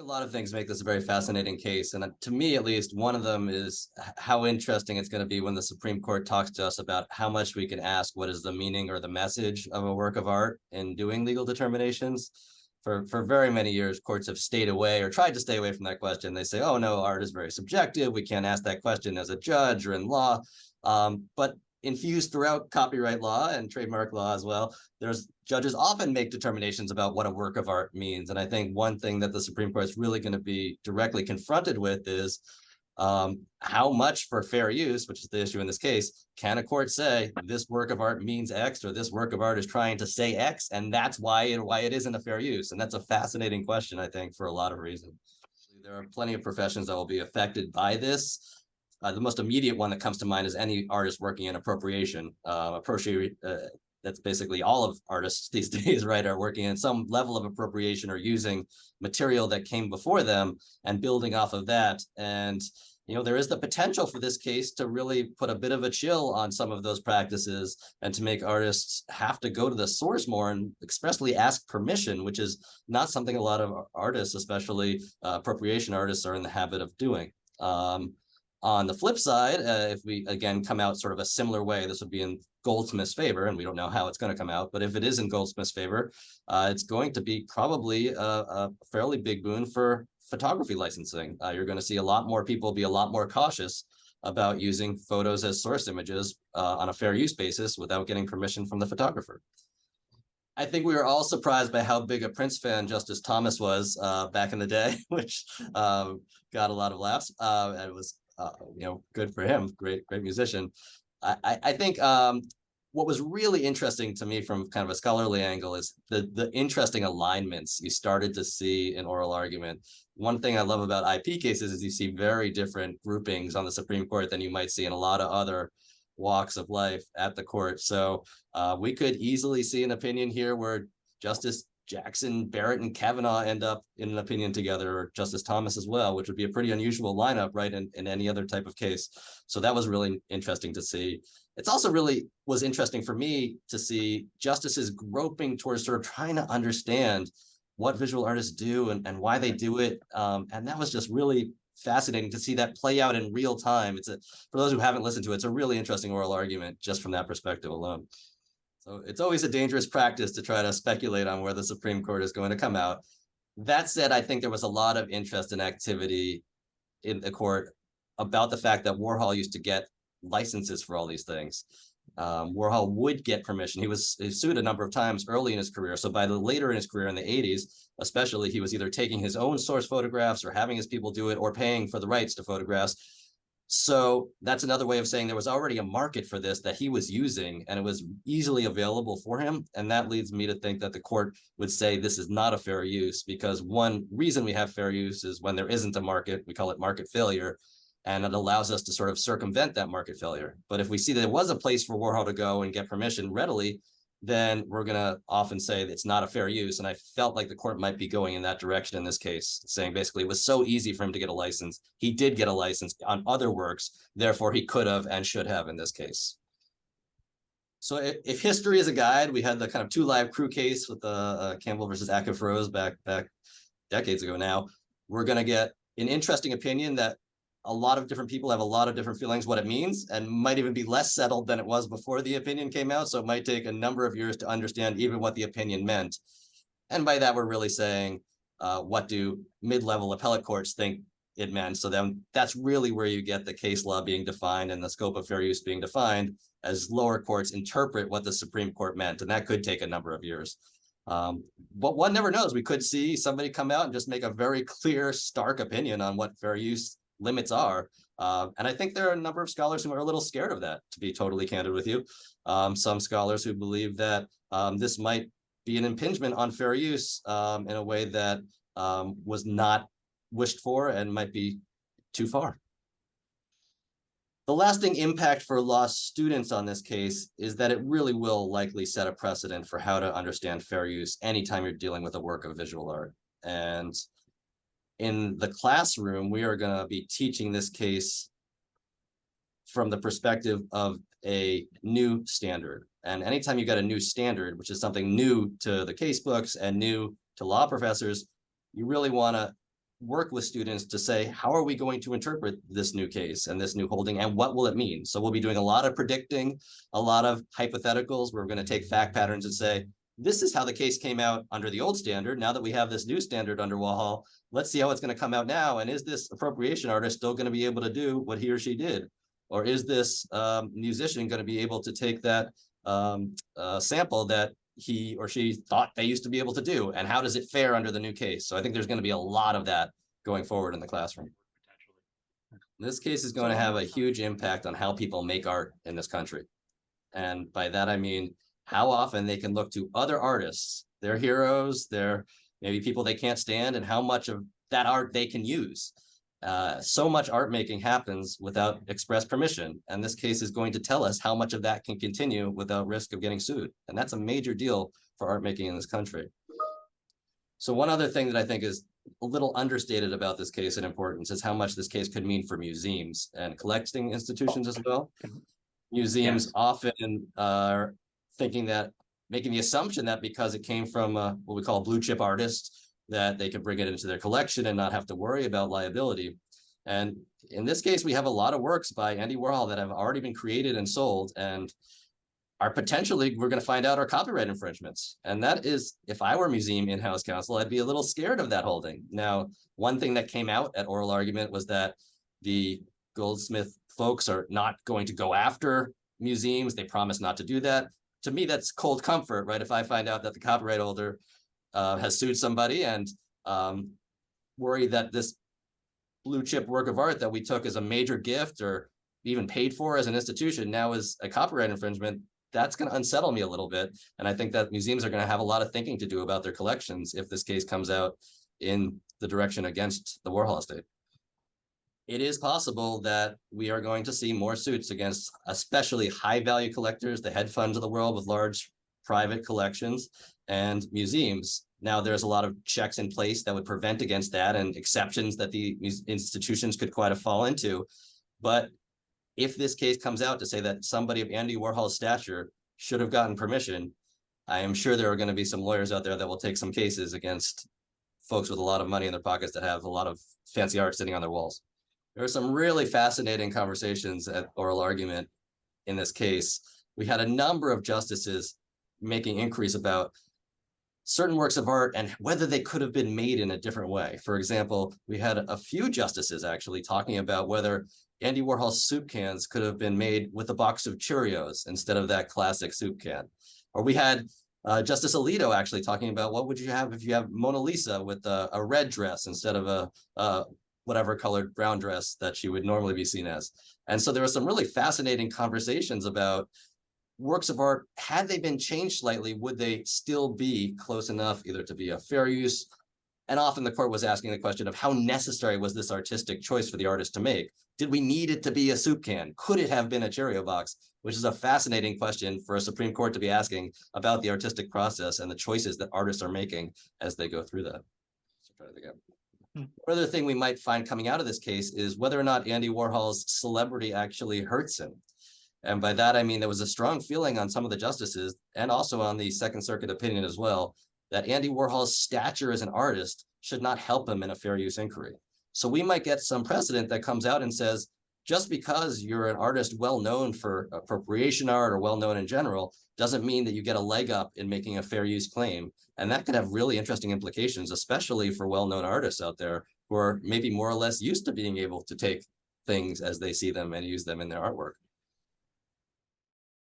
think a lot of things make this a very fascinating case. And to me, at least, one of them is how interesting it's going to be when the Supreme Court talks to us about how much we can ask what is the meaning or the message of a work of art in doing legal determinations. For very many years, courts have stayed away or tried to stay away from that question. They say, oh, no, art is very subjective. We can't ask that question as a judge or in law. But infused throughout copyright law and trademark law as well, there's judges often make determinations about what a work of art means. And I think one thing that the Supreme Court is really going to be directly confronted with is how much for fair use, which is the issue in this case, can a court say this work of art means X or this work of art is trying to say X, and that's why it isn't a fair use. And that's a fascinating question, I think, for a lot of reasons. There are plenty of professions that will be affected by this. The most immediate one that comes to mind is any artist working in appropriation. That's basically all of artists these days, right, are working in some level of appropriation or using material that came before them and building off of that. And, there is the potential for this case to really put a bit of a chill on some of those practices and to make artists have to go to the source more and expressly ask permission, which is not something a lot of artists, especially appropriation artists, are in the habit of doing. On the flip side, if we, again, come out sort of a similar way, this would be in Goldsmith's favor, and we don't know how it's going to come out, but if it is in Goldsmith's favor, it's going to be probably a fairly big boon for photography licensing. You're going to see a lot more people be a lot more cautious about using photos as source images on a fair use basis without getting permission from the photographer. I think we were all surprised by how big a Prince fan Justice Thomas was back in the day, which got a lot of laughs. It was good for him. Great musician. I think what was really interesting to me from kind of a scholarly angle is the interesting alignments you started to see in oral argument. One thing I love about IP cases is you see very different groupings on the Supreme Court than you might see in a lot of other walks of life at the court. So we could easily see an opinion here where Justice Jackson, Barrett, and Kavanaugh end up in an opinion together, or Justice Thomas as well, which would be a pretty unusual lineup, right, in any other type of case. So that was really interesting to see. It's also really was interesting for me to see justices groping towards sort of trying to understand what visual artists do and why they do it. And that was just really fascinating to see that play out in real time. For those who haven't listened to it, it's a really interesting oral argument just from that perspective alone. So it's always a dangerous practice to try to speculate on where the Supreme Court is going to come out. That said, I think there was a lot of interest and activity in the court about the fact that Warhol used to get licenses for all these things. Warhol would get permission. He was sued a number of times early in his career. So by the later in his career in the 80s, especially, he was either taking his own source photographs or having his people do it or paying for the rights to photographs. So that's another way of saying there was already a market for this that he was using, and it was easily available for him. And that leads me to think that the court would say this is not a fair use, because one reason we have fair use is when there isn't a market, we call it market failure, and it allows us to sort of circumvent that market failure. But if we see that there was a place for Warhol to go and get permission readily, then we're going to often say that it's not a fair use. And I felt like the court might be going in that direction in this case, saying basically it was so easy for him to get a license. He did get a license on other works, therefore he could have and should have in this case. So if history is a guide, we had the kind of 2 Live Crew case with the Campbell versus Acuff Rose back decades ago now. We're going to get an interesting opinion that a lot of different people have a lot of different feelings what it means, and might even be less settled than it was before the opinion came out. So it might take a number of years to understand even what the opinion meant. And by that, we're really saying, what do mid-level appellate courts think it meant? So then that's really where you get the case law being defined and the scope of fair use being defined as lower courts interpret what the Supreme Court meant. And that could take a number of years. But one never knows. We could see somebody come out and just make a very clear, stark opinion on what fair use limits are. And I think there are a number of scholars who are a little scared of that, to be totally candid with you. Some scholars who believe that this might be an impingement on fair use in a way that was not wished for and might be too far. The lasting impact for law students on this case is that it really will likely set a precedent for how to understand fair use anytime you're dealing with a work of visual art. And in the classroom, we are going to be teaching this case from the perspective of a new standard. And anytime you got a new standard, which is something new to the case books and new to law professors, you really want to work with students to say, how are we going to interpret this new case and this new holding, and what will it mean? So we'll be doing a lot of predicting, a lot of hypotheticals. We're going to take fact patterns and say, this is how the case came out under the old standard. Now that we have this new standard under Warhol, let's see how it's going to come out now. And is this appropriation artist still going to be able to do what he or she did? Or is this musician going to be able to take that sample that he or she thought they used to be able to do, and how does it fare under the new case? So I think there's going to be a lot of that going forward in the classroom. This case is going to have a huge impact on how people make art in this country. And by that, I mean, how often they can look to other artists, their heroes, their maybe people they can't stand, and how much of that art they can use. So much art making happens without express permission. And this case is going to tell us how much of that can continue without risk of getting sued. And that's a major deal for art making in this country. So one other thing that I think is a little understated about this case in importance is how much this case could mean for museums and collecting institutions as well. Museums often are thinking that, making the assumption that because it came from what we call blue chip artists, that they can bring it into their collection and not have to worry about liability. And in this case, we have a lot of works by Andy Warhol that have already been created and sold and are potentially, we're going to find out, are copyright infringements. And that is, if I were museum in-house counsel, I'd be a little scared of that holding. Now, one thing that came out at oral argument was that the Goldsmith folks are not going to go after museums. They promise not to do that. To me, that's cold comfort, right? If I find out that the copyright holder has sued somebody and worry that this blue chip work of art that we took as a major gift or even paid for as an institution now is a copyright infringement, that's going to unsettle me a little bit. And I think that museums are going to have a lot of thinking to do about their collections if this case comes out in the direction against the Warhol estate. It is possible that we are going to see more suits against especially high value collectors, the hedge funds of the world with large private collections, and museums. Now, there's a lot of checks in place that would prevent against that and exceptions that the institutions could quite fall into. But if this case comes out to say that somebody of Andy Warhol's stature should have gotten permission, I am sure there are going to be some lawyers out there that will take some cases against folks with a lot of money in their pockets that have a lot of fancy art sitting on their walls. There are some really fascinating conversations at oral argument in this case. We had a number of justices making inquiries about certain works of art and whether they could have been made in a different way. For example, we had a few justices actually talking about whether Andy Warhol's soup cans could have been made with a box of Cheerios instead of that classic soup can. Or we had Justice Alito actually talking about what would you have if you have Mona Lisa with a red dress instead of a whatever colored brown dress that she would normally be seen as. And so there were some really fascinating conversations about works of art. Had they been changed slightly, would they still be close enough either to be a fair use? And often the court was asking the question of how necessary was this artistic choice for the artist to make? Did we need it to be a soup can? Could it have been a Cheerio box? Which is a fascinating question for a Supreme Court to be asking about the artistic process and the choices that artists are making as they go through that. So try it again. Another thing we might find coming out of this case is whether or not Andy Warhol's celebrity actually hurts him. And by that, I mean, there was a strong feeling on some of the justices and also on the Second Circuit opinion as well, that Andy Warhol's stature as an artist should not help him in a fair use inquiry. So we might get some precedent that comes out and says, just because you're an artist well known for appropriation art or well known in general, doesn't mean that you get a leg up in making a fair use claim. And that could have really interesting implications, especially for well-known artists out there who are maybe more or less used to being able to take things as they see them and use them in their artwork.